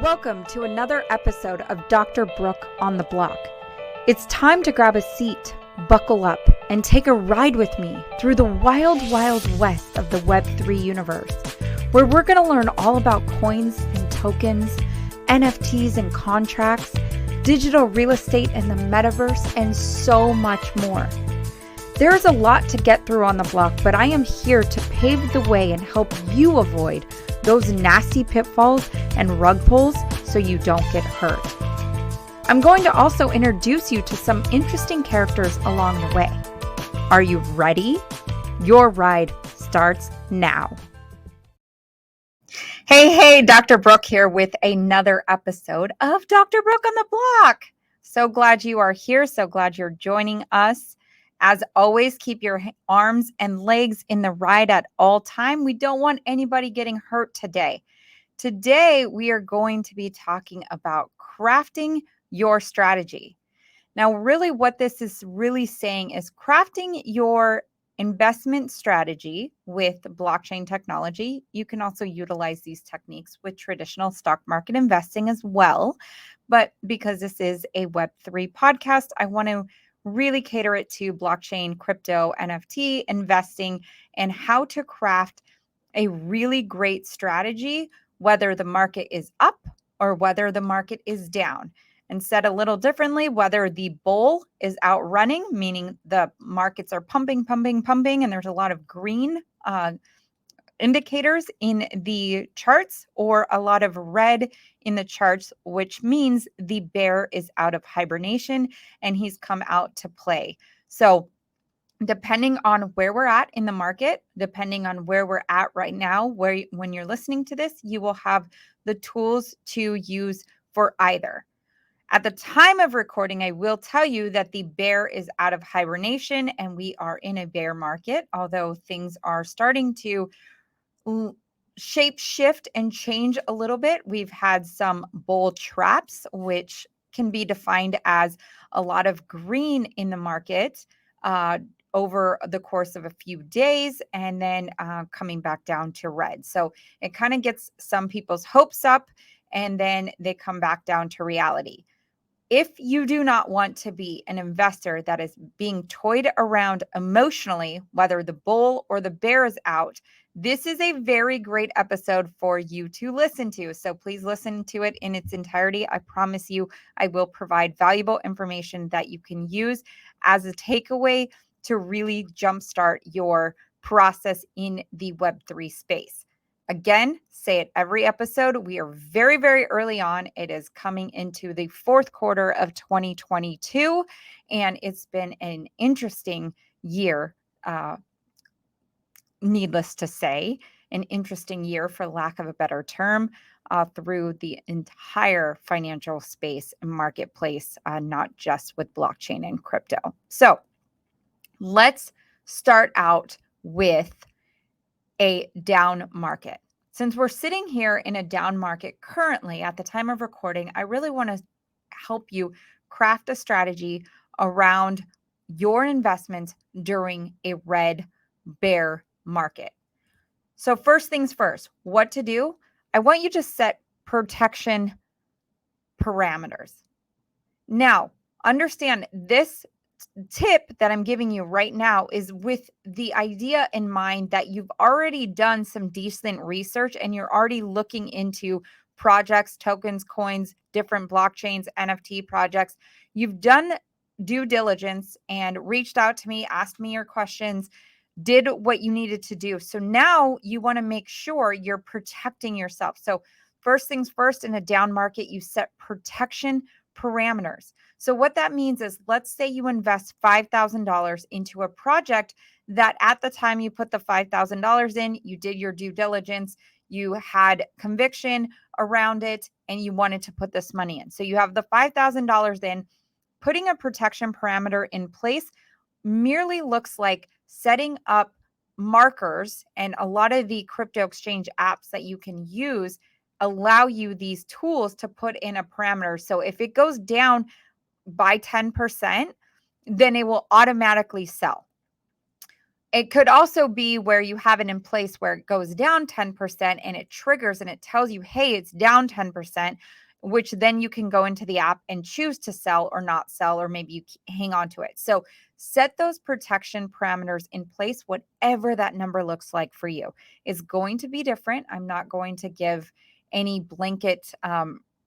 Welcome to another episode of Dr. Brooke on the Block. It's time to grab a seat, buckle up, and take a ride with me through the wild, wild west of the Web3 universe, where we're going to learn all about coins and tokens, NFTs and contracts, digital real estate and the metaverse, and so much more. There is a lot to get through on the block, but I am here to pave the way and help you avoid those nasty pitfalls and rug pulls so you don't get hurt. I'm going to also introduce you to some interesting characters along the way. Are you ready? Your ride starts now. Hey, Dr. Brooke here with another episode of Dr. Brooke on the Block. So glad you are here. So glad you're joining us. As always, keep your arms and legs in the ride at all time. We don't want anybody getting hurt today. Today, we are going to be talking about crafting your strategy. Now, really what this is really saying is crafting your investment strategy with blockchain technology. You can also utilize these techniques with traditional stock market investing as well. But because this is a Web3 podcast, I want to really cater it to blockchain, crypto, NFT investing, and how to craft a really great strategy, whether the market is up or whether the market is down. And said a little differently, whether the bull is outrunning, meaning the markets are pumping, and there's a lot of green indicators in the charts, or a lot of red in the charts, which means the bear is out of hibernation and he's come out to play. So depending on where we're at in the market, depending on where we're at right now, when you're listening to this, you will have the tools to use for either. At the time of recording, I will tell you that the bear is out of hibernation and we are in a bear market, although things are starting to shape shift and change a little bit. We've had some bull traps, which can be defined as a lot of green in the market over the course of a few days, and then coming back down to red. So it kind of gets some people's hopes up, and then they come back down to reality. If you do not want to be an investor that is being toyed around emotionally, whether the bull or the bear is out, this is a very great episode for you to listen to. So please listen to it in its entirety. I promise you, I will provide valuable information that you can use as a takeaway to really jumpstart your process in the Web3 space. Again, say it every episode. We are very, very early on. It is coming into the fourth quarter of 2022, and it's been an interesting year, needless to say, an interesting year, for lack of a better term, through the entire financial space and marketplace, not just with blockchain and crypto. So let's start out with a down market. Since we're sitting here in a down market currently at the time of recording, I really want to help you craft a strategy around your investments during a red bear market. So first things first, what to do? I want you to set protection parameters. Now, understand this tip that I'm giving you right now is with the idea in mind that you've already done some decent research and you're already looking into projects, tokens, coins, different blockchains, NFT projects. You've done due diligence and reached out to me, asked me your questions, did what you needed to do. So now you want to make sure you're protecting yourself. So first things first, in a down market, you set protection parameters. So what that means is, let's say you invest $5,000 into a project that at the time you put the $5,000 in, you did your due diligence, you had conviction around it, and you wanted to put this money in. So you have the $5,000 in. Putting a protection parameter in place merely looks like setting up markers, and a lot of the crypto exchange apps that you can use allow you these tools to put in a parameter. So if it goes down by 10%, then it will automatically sell. It could also be where you have it in place where it goes down 10% and it triggers and it tells you, hey, it's down 10%, which then you can go into the app and choose to sell or not sell, or maybe you hang on to it. So set those protection parameters in place, whatever that number looks like for you. Is going to be different. I'm not going to give any blanket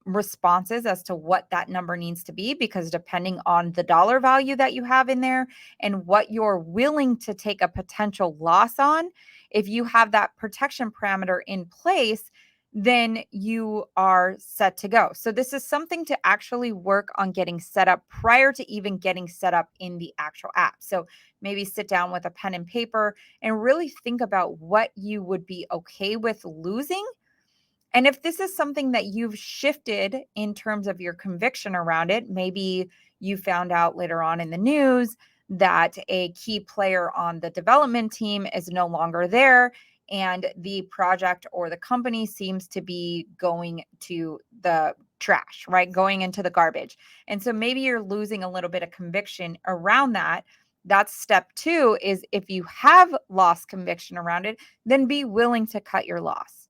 responses as to what that number needs to be, because depending on the dollar value that you have in there and what you're willing to take a potential loss on, if you have that protection parameter in place, then you are set to go. So this is something to actually work on getting set up prior to even getting set up in the actual app. So maybe sit down with a pen and paper and really think about what you would be okay with losing. And if this is something that you've shifted in terms of your conviction around it, maybe you found out later on in the news that a key player on the development team is no longer there, and the project or the company seems to be going to the trash, right? Going into the garbage. And so maybe you're losing a little bit of conviction around that. That's step two. Is if you have lost conviction around it, then be willing to cut your loss.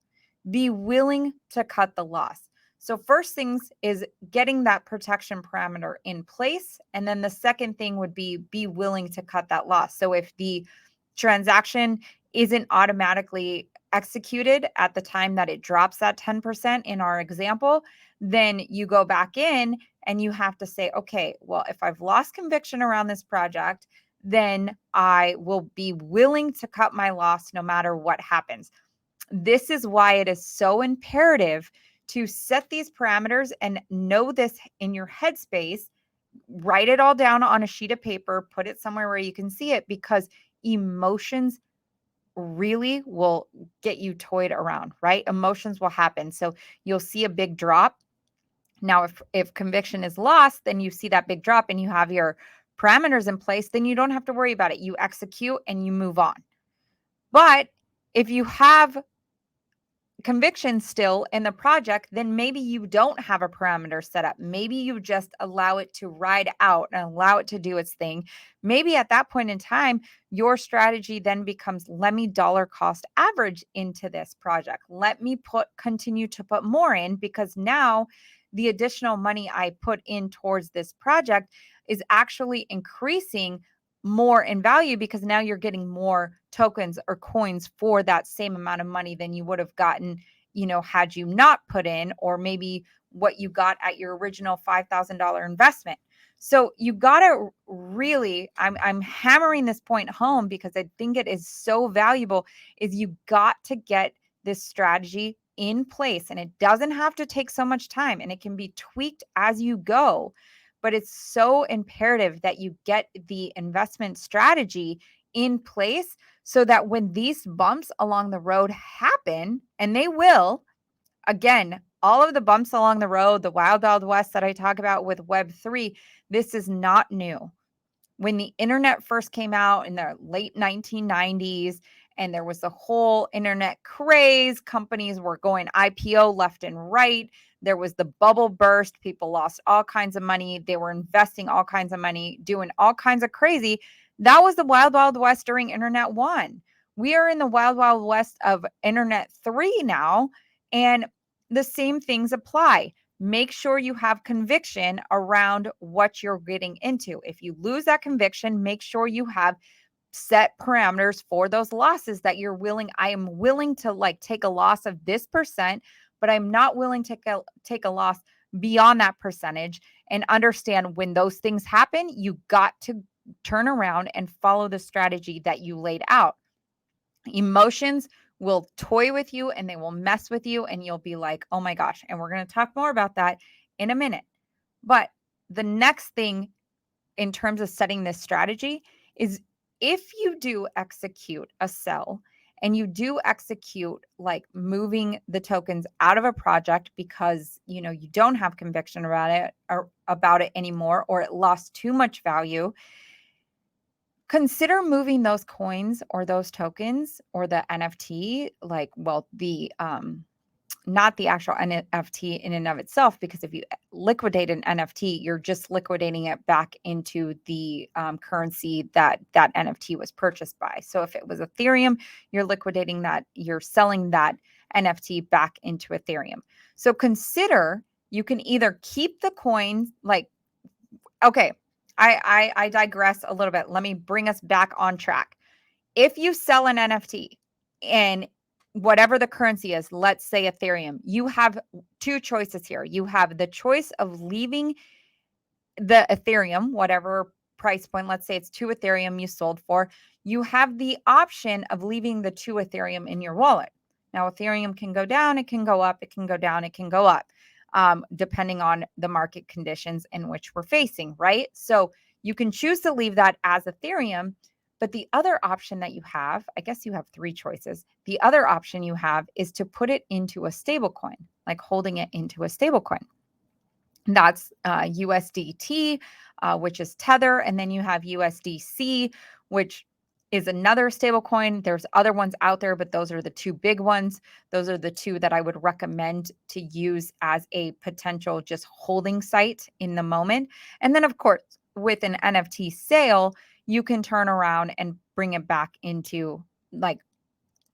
Be willing to cut the loss. So first things is getting that protection parameter in place. And then the second thing would be willing to cut that loss. So if the transaction isn't automatically executed at the time that it drops that 10% in our example, then you go back in and you have to say, okay, well, if I've lost conviction around this project, then I will be willing to cut my loss no matter what happens. This is why it is so imperative to set these parameters and know this in your headspace. Write it all down on a sheet of paper, put it somewhere where you can see it, because emotions really will get you toyed around, right? Emotions will happen. So you'll see a big drop. Now, if conviction is lost, then you see that big drop and you have your parameters in place, then you don't have to worry about it. You execute and you move on. But if you have conviction still in the project, then maybe you don't have a parameter set up. Maybe you just allow it to ride out and allow it to do its thing. Maybe at that point in time, your strategy then becomes, let me dollar cost average into this project. Let me continue to put more in, because now the additional money I put in towards this project is actually increasing more in value, because now you're getting more tokens or coins for that same amount of money than you would have gotten, had you not put in, or maybe what you got at your original $5,000 investment. So you got to really, I'm hammering this point home because I think it is so valuable, is you got to get this strategy in place, and it doesn't have to take so much time, and it can be tweaked as you go. But it's so imperative that you get the investment strategy in place so that when these bumps along the road happen, and they will, again, all of the bumps along the road, the wild, wild west that I talk about with Web3, this is not new. When the internet first came out in the late 1990s, and there was the whole internet craze, companies were going IPO left and right. There was the bubble burst. People lost all kinds of money. They were investing all kinds of money, doing all kinds of crazy. That was the wild, wild west during Internet 1. We are in the wild, wild west of Internet 3 now, and the same things apply. Make sure you have conviction around what you're getting into. If you lose that conviction, make sure you have set parameters for those losses that you're willing. I am willing to take a loss of this percent, but I'm not willing to take a loss beyond that percentage. And understand, when those things happen, you got to turn around and follow the strategy that you laid out. Emotions will toy with you and they will mess with you, and you'll be like, oh my gosh. And we're going to talk more about that in a minute. But the next thing in terms of setting this strategy is, if you do execute a sell and you do execute moving the tokens out of a project because you don't have conviction about it anymore, or it lost too much value, consider moving those coins or those tokens or the NFT, not the actual NFT in and of itself, because if you liquidate an NFT, you're just liquidating it back into the currency that that NFT was purchased by. So if it was Ethereum, you're liquidating that, you're selling that NFT back into Ethereum. So consider, you can either keep the coin, like, okay, I digress a little bit. Let me bring us back on track. If you sell an NFT and whatever the currency is, let's say Ethereum, you have two choices here. You have the choice of leaving the Ethereum, whatever price point, let's say it's 2 Ethereum you sold for, you have the option of leaving the 2 Ethereum in your wallet. Now, Ethereum can go down, it can go up, it can go down, it can go up, depending on the market conditions in which we're facing, right? So you can choose to leave that as Ethereum. But the other option that you have, I guess you have three choices. The other option you have is to put it into a stable coin, like holding it into a stable coin. That's USDT, which is Tether. And then you have USDC, which is another stable coin. There's other ones out there, but those are the two big ones. Those are the two that I would recommend to use as a potential just holding site in the moment. And then, of course, with an NFT sale, you can turn around and bring it back into like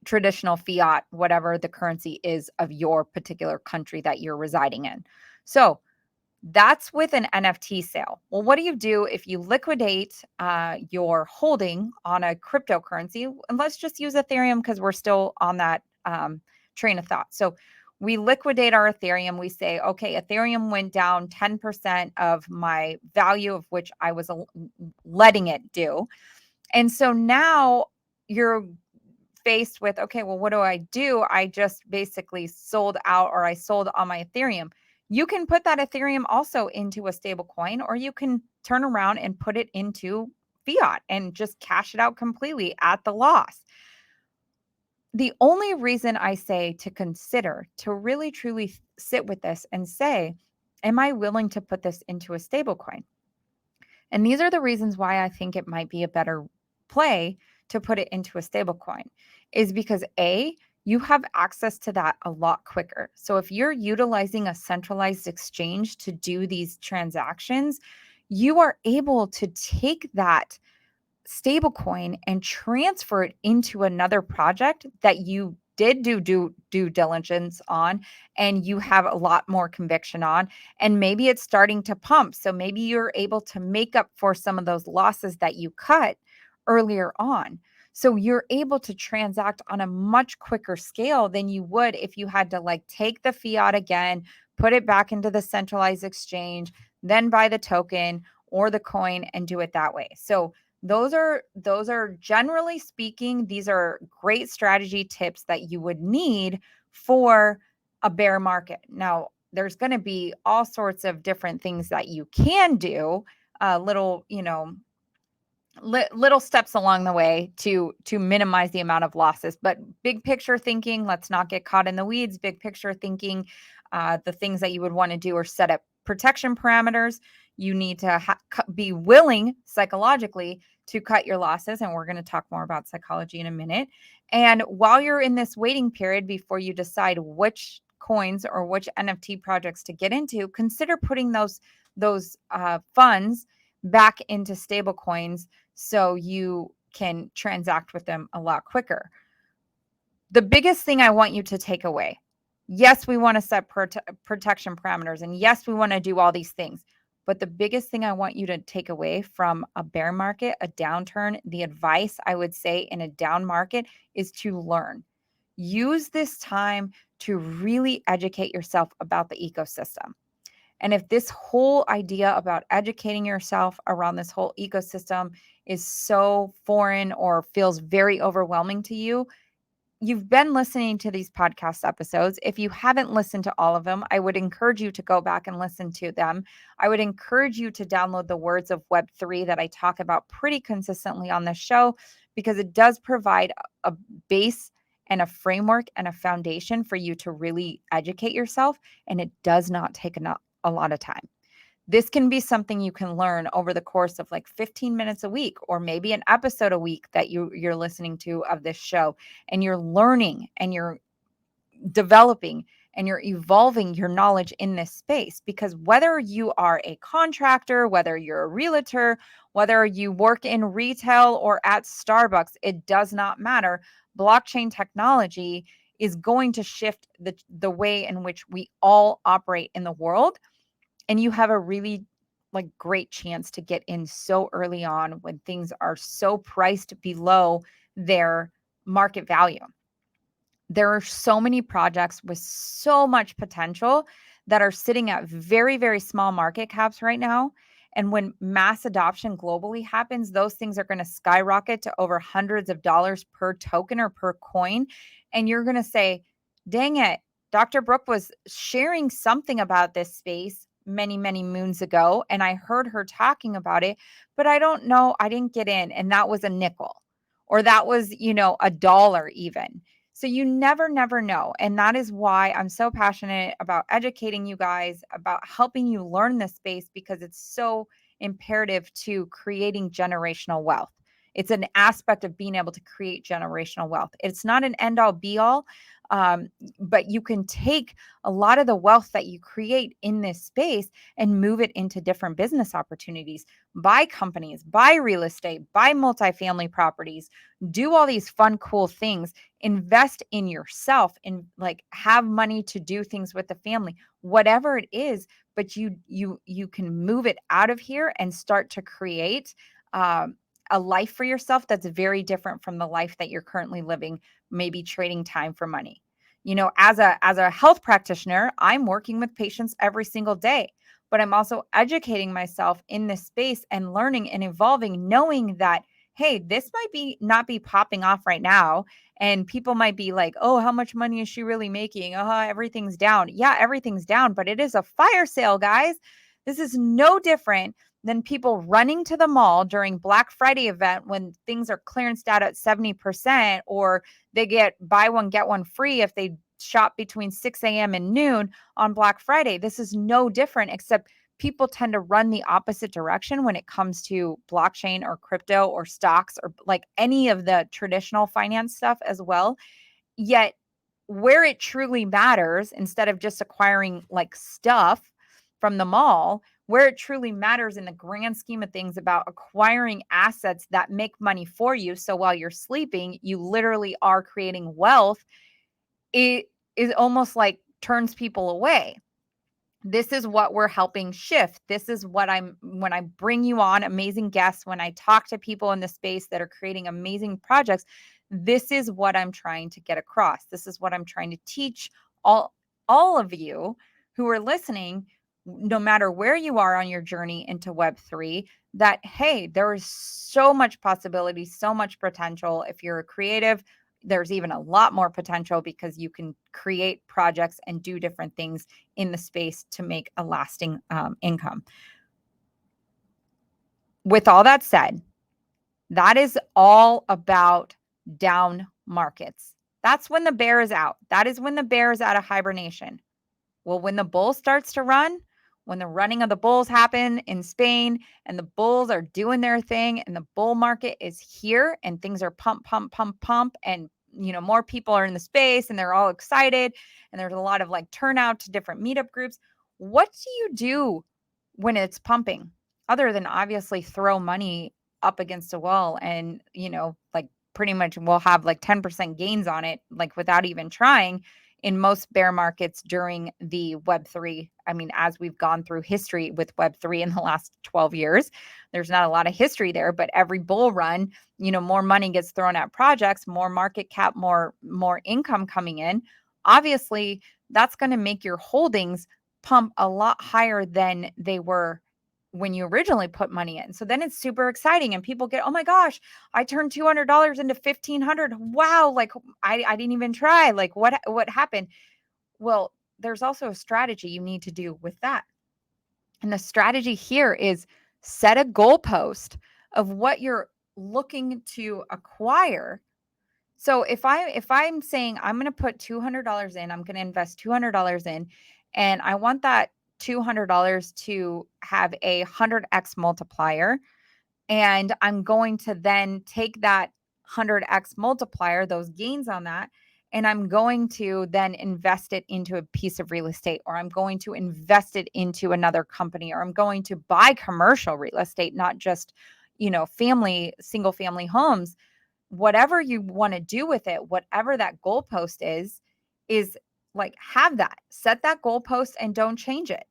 traditional fiat, whatever the currency is of your particular country that you're residing in. So that's with an NFT sale. Well, what do you do if you liquidate your holding on a cryptocurrency? And let's just use Ethereum because we're still on that train of thought. So we liquidate our Ethereum. We say, okay, Ethereum went down 10% of my value of which I was letting it do. And so now you're faced with, okay, well, what do? I just basically sold out, or I sold on my Ethereum. You can put that Ethereum also into a stable coin, or you can turn around and put it into fiat and just cash it out completely at the loss. The only reason I say to consider, to really truly sit with this and say, am I willing to put this into a stable coin? And these are the reasons why I think it might be a better play to put it into a stable coin, is because A, you have access to that a lot quicker. So if you're utilizing a centralized exchange to do these transactions, you are able to take that stablecoin and transfer it into another project that you did do due diligence on, and you have a lot more conviction on, and maybe it's starting to pump. So maybe you're able to make up for some of those losses that you cut earlier on. So you're able to transact on a much quicker scale than you would if you had to like take the fiat again, put it back into the centralized exchange, then buy the token or the coin and do it that way. So those are generally speaking, these are great strategy tips that you would need for a bear market. Now, there's going to be all sorts of different things that you can do, little, little steps along the way to minimize the amount of losses. But big picture thinking, let's not get caught in the weeds. Big picture thinking, the things that you would want to do are set up protection parameters. You need to be willing psychologically to cut your losses, and we're going to talk more about psychology in a minute. And while you're in this waiting period before you decide which coins or which NFT projects to get into, consider putting those funds back into stable coins so you can transact with them a lot quicker. The biggest thing I want you to take away, yes, we want to set protection parameters, and yes, we want to do all these things. But the biggest thing I want you to take away from a bear market, a downturn, the advice I would say in a down market is to learn. Use this time to really educate yourself about the ecosystem. And if this whole idea about educating yourself around this whole ecosystem is so foreign or feels very overwhelming to you, you've been listening to these podcast episodes. If you haven't listened to all of them, I would encourage you to go back and listen to them. I would encourage you to download the Words of Web3 that I talk about pretty consistently on this show, because it does provide a base and a framework and a foundation for you to really educate yourself. And it does not take a lot of time. This can be something you can learn over the course of like 15 minutes a week, or maybe an episode a week that you're listening to of this show, and you're learning and you're developing and you're evolving your knowledge in this space. Because whether you are a contractor, whether you're a realtor, whether you work in retail or at Starbucks, it does not matter. Blockchain technology is going to shift the way in which we all operate in the world. And you have a really like great chance to get in so early on when things are so priced below their market value. There are so many projects with so much potential that are sitting at very, very small market caps right now. And when mass adoption globally happens, those things are going to skyrocket to over hundreds of dollars per token or per coin. And you're going to say, dang it, Dr. Brooke was sharing something about this space many, many moons ago. And I heard her talking about it, but I don't know. I didn't get in. And that was a nickel, or that was, a dollar even. So you never, never know. And that is why I'm so passionate about educating you guys, about helping you learn this space, because it's so imperative to creating generational wealth. It's an aspect of being able to create generational wealth. It's not an end all be all, um, but you can take a lot of the wealth that you create in this space and move it into different business opportunities, buy companies, buy real estate, buy multifamily properties, do all these fun, cool things, invest in yourself, and like have money to do things with the family, whatever it is. But you can move it out of here and start to create a life for yourself that's very different from the life that you're currently living, maybe trading time for money. As a health practitioner, I'm working with patients every single day, but I'm also educating myself in this space and learning and evolving, knowing that, hey, this might be not be popping off right now. And people might be like, oh, how much money is she really making? Everything's down. Yeah, everything's down, but it is a fire sale, guys. This is no different than people running to the mall during Black Friday event when things are clearanced out at 70%, or they get buy one, get one free if they shop between 6 a.m. and noon on Black Friday. This is no different, except people tend to run the opposite direction when it comes to blockchain or crypto or stocks or like any of the traditional finance stuff as well. Yet, where it truly matters, instead of just acquiring like stuff from the mall, where it truly matters in the grand scheme of things about acquiring assets that make money for you. So while you're sleeping, you literally are creating wealth. It is almost like turns people away. This is what we're helping shift. This is what when I bring you on amazing guests, when I talk to people in the space that are creating amazing projects, this is what I'm trying to get across. This is what I'm trying to teach all of you who are listening, no matter where you are on your journey into Web3, that, hey, there is so much possibility, so much potential. If you're a creative, there's even a lot more potential because you can create projects and do different things in the space to make a lasting income. With all that said, that is all about down markets. That's when the bear is out. That is when the bear is out of hibernation. Well, when the bull starts to run, when the running of the bulls happen in Spain and the bulls are doing their thing and the bull market is here and things are pump, pump, pump, pump, and more people are in the space and they're all excited and there's a lot of like turnout to different meetup groups. What do you do when it's pumping, other than obviously throw money up against a wall and, like pretty much we'll have like 10% gains on it, like without even trying? In most bear markets during the Web3, I mean, as we've gone through history with Web3 in the last 12 years, there's not a lot of history there, but every bull run, more money gets thrown at projects, more market cap, more income coming in. Obviously, that's going to make your holdings pump a lot higher than they were when you originally put money in. So then it's super exciting and people get, oh my gosh, I turned $200 into 1,500. Wow. Like I didn't even try. Like what happened? Well, there's also a strategy you need to do with that. And the strategy here is set a goalpost of what you're looking to acquire. So if I'm saying I'm going to put $200 in, I'm going to invest $200 in, and I want that $200 to have a 100x multiplier, and I'm going to then take that 100x multiplier, those gains on that, and I'm going to then invest it into a piece of real estate, or I'm going to invest it into another company, or I'm going to buy commercial real estate, not just, single family homes. Whatever you want to do with it, whatever that goalpost is like, have that, set that goalpost and don't change it.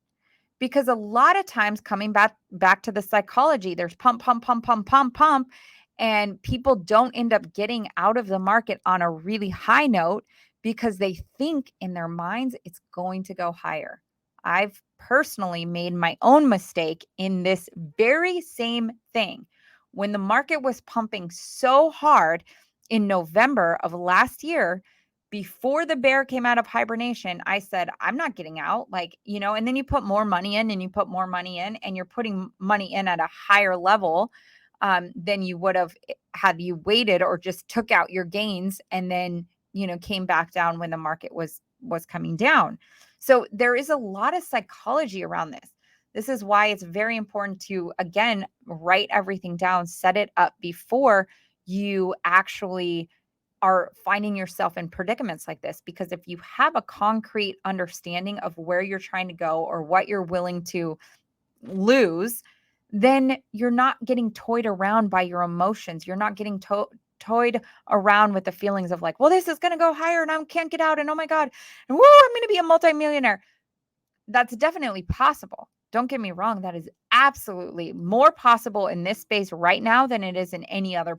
Because a lot of times, coming back to the psychology, there's pump, pump, pump, pump, pump, pump, and people don't end up getting out of the market on a really high note because they think in their minds it's going to go higher. I've personally made my own mistake in this very same thing. When the market was pumping so hard in November of last year, before the bear came out of hibernation, I said, I'm not getting out. Like, and then you put more money in and you put more money in, and you're putting money in at a higher level than you would have had you waited or just took out your gains and then, came back down when the market was coming down. So there is a lot of psychology around this. This is why it's very important to, again, write everything down, set it up before you actually are finding yourself in predicaments like this. Because if you have a concrete understanding of where you're trying to go or what you're willing to lose, then you're not getting toyed around by your emotions. You're not getting toyed around with the feelings of like, well, this is going to go higher and I can't get out. And oh my God, and woo, I'm going to be a multimillionaire. That's definitely possible. Don't get me wrong. That is absolutely more possible in this space right now than it is in any other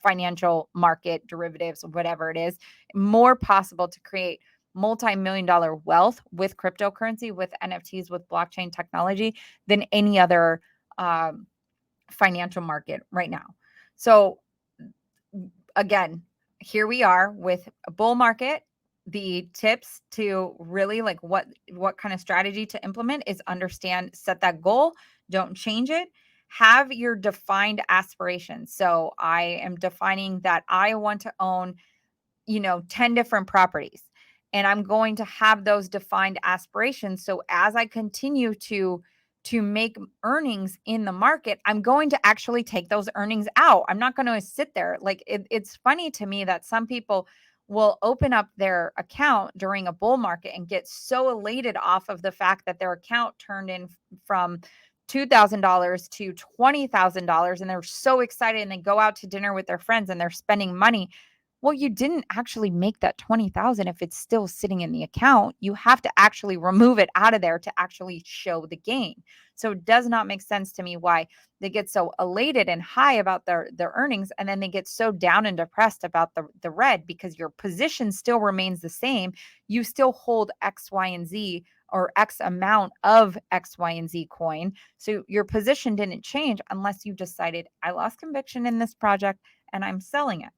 financial market, derivatives, whatever it is. More possible to create multi-million dollar wealth with cryptocurrency, with NFTs, with blockchain technology than any other financial market right now. So again, here we are with a bull market. The tips to really like what kind of strategy to implement is understand, set that goal, don't change it, have your defined aspirations. So I am defining that I want to own 10 different properties, and I'm going to have those defined aspirations. So as I continue to make earnings in the market, I'm going to actually take those earnings out. I'm not going to sit there. Like it's funny to me that some people will open up their account during a bull market and get so elated off of the fact that their account turned in from $2,000 to $20,000, and they're so excited, and they go out to dinner with their friends and they're spending money. Well, you didn't actually make that 20,000 if it's still sitting in the account. You have to actually remove it out of there to actually show the gain. So it does not make sense to me why they get so elated and high about their earnings, and then they get so down and depressed about the red, because your position still remains the same. You still hold X, Y, and Z, or X amount of X, Y, and Z coin. So your position didn't change unless you decided, I lost conviction in this project and I'm selling it.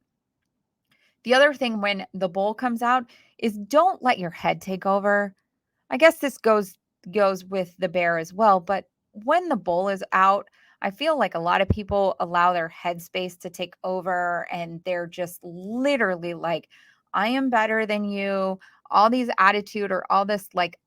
The other thing when the bull comes out is don't let your head take over. I guess this goes with the bear as well, but when the bull is out, I feel like a lot of people allow their headspace to take over, and they're just literally like, I am better than you. All these attitude or all this like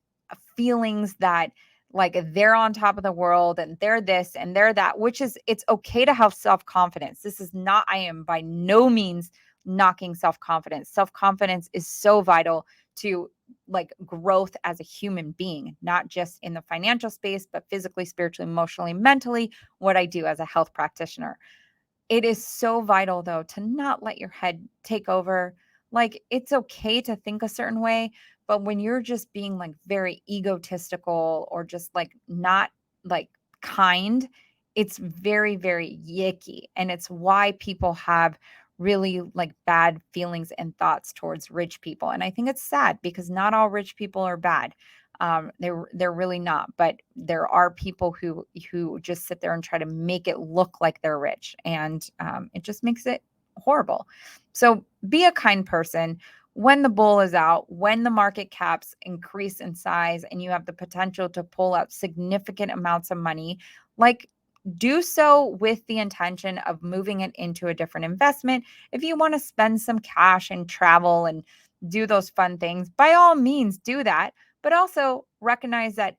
feelings that like they're on top of the world and they're this and they're that, which is, it's okay to have self-confidence. This is not, I am by no means knocking self-confidence. Self-confidence is so vital to like growth as a human being, not just in the financial space, but physically, spiritually, emotionally, mentally, what I do as a health practitioner. It is so vital, though, to not let your head take over. Like, it's okay to think a certain way, but when you're just being like very egotistical or just like not like kind, it's very, very yicky. And it's why people have really like bad feelings and thoughts towards rich people. And I think it's sad because not all rich people are bad. They're really not, but there are people who just sit there and try to make it look like they're rich, and it just makes it horrible. So be a kind person. When the bull is out, when the market caps increase in size and you have the potential to pull out significant amounts of money, like, do so with the intention of moving it into a different investment. If you want to spend some cash and travel and do those fun things, by all means do that. But also recognize that,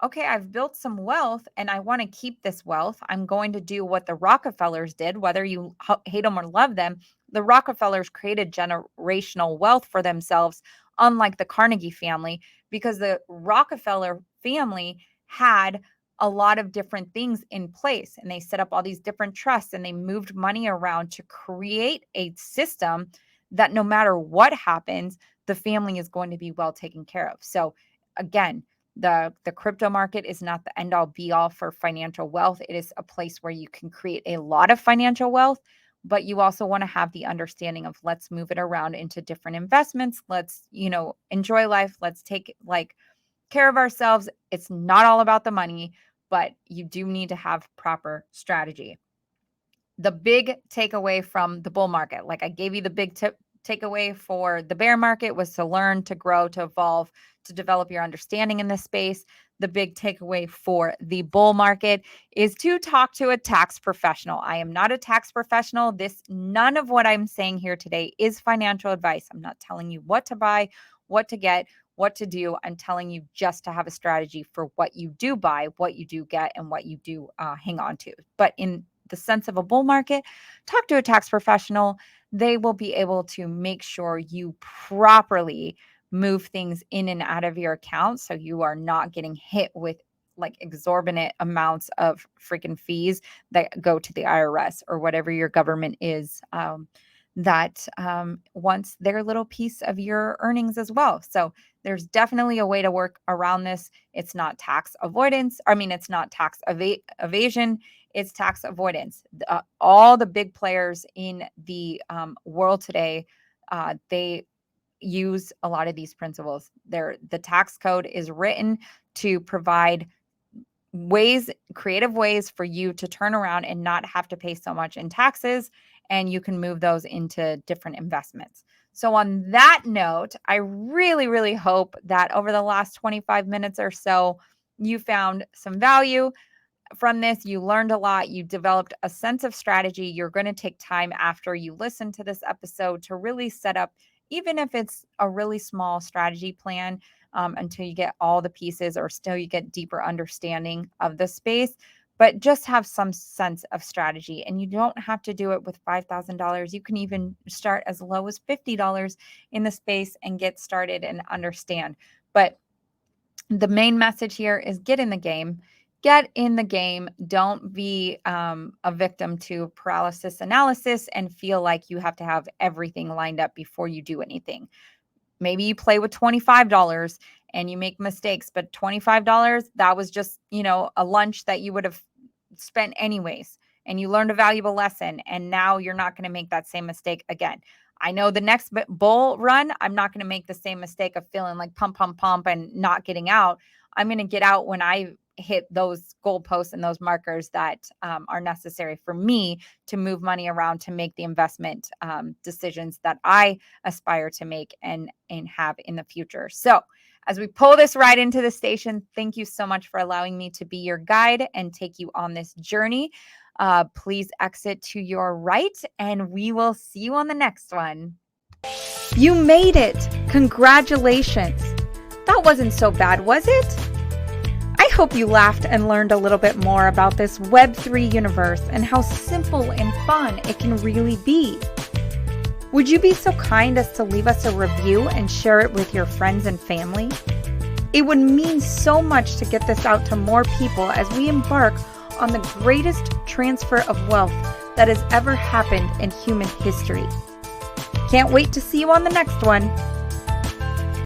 okay, I've built some wealth and I want to keep this wealth. I'm going to do what the Rockefellers did, whether you hate them or love them. The Rockefellers created generational wealth for themselves, unlike the Carnegie family, because the Rockefeller family had a lot of different things in place, and they set up all these different trusts, and they moved money around to create a system that no matter what happens, the family is going to be well taken care of. So again, the crypto market is not the end all be all for financial wealth. It is a place where you can create a lot of financial wealth, but you also want to have the understanding of, let's move it around into different investments. Let's, enjoy life. Let's take care of ourselves. It's not all about the money, but you do need to have proper strategy. The big takeaway from the bull market, like I gave you the big takeaway for the bear market, was to learn, to grow, to evolve, to develop your understanding in this space. The big takeaway for the bull market is to talk to a tax professional. I am not a tax professional. None of what I'm saying here today is financial advice. I'm not telling you what to buy, what to get, what to do. I'm telling you just to have a strategy for what you do buy, what you do get, and what you do hang on to. But in the sense of a bull market, talk to a tax professional. They will be able to make sure you properly move things in and out of your account, so you are not getting hit with like exorbitant amounts of freaking fees that go to the IRS or whatever your government is, that wants their little piece of your earnings as well. So there's definitely a way to work around this. It's not tax avoidance. It's not tax evasion. It's tax avoidance. All the big players in the world today, they use a lot of these principles. The tax code is written to provide creative ways for you to turn around and not have to pay so much in taxes, and you can move those into different investments. So on that note, I really, really hope that over the last 25 minutes or so, you found some value from this. You learned a lot. You developed a sense of strategy. You're going to take time after you listen to this episode to really set up, even if it's a really small strategy plan, until you get all the pieces, or still you get deeper understanding of the space. But just have some sense of strategy. And you don't have to do it with $5,000. You can even start as low as $50 in the space and get started and understand. But the main message here is get in the game. Get in the game. Don't be a victim to paralysis analysis and feel like you have to have everything lined up before you do anything. Maybe you play with $25 and you make mistakes, but $25, that was just, a lunch that you would have spent anyways, and you learned a valuable lesson, and now you're not going to make that same mistake again. I know the next bull run, I'm not going to make the same mistake of feeling like pump and not getting out. I'm going to get out when I hit those goalposts and those markers that are necessary for me to move money around, to make the investment decisions that I aspire to make and have in the future. So as we pull this right into the station, thank you so much for allowing me to be your guide and take you on this journey. Please exit to your right, and we will see you on the next one. You made it! Congratulations! That wasn't so bad, was it? I hope you laughed and learned a little bit more about this Web3 universe and how simple and fun it can really be. Would you be so kind as to leave us a review and share it with your friends and family? It would mean so much to get this out to more people as we embark on the greatest transfer of wealth that has ever happened in human history. Can't wait to see you on the next one.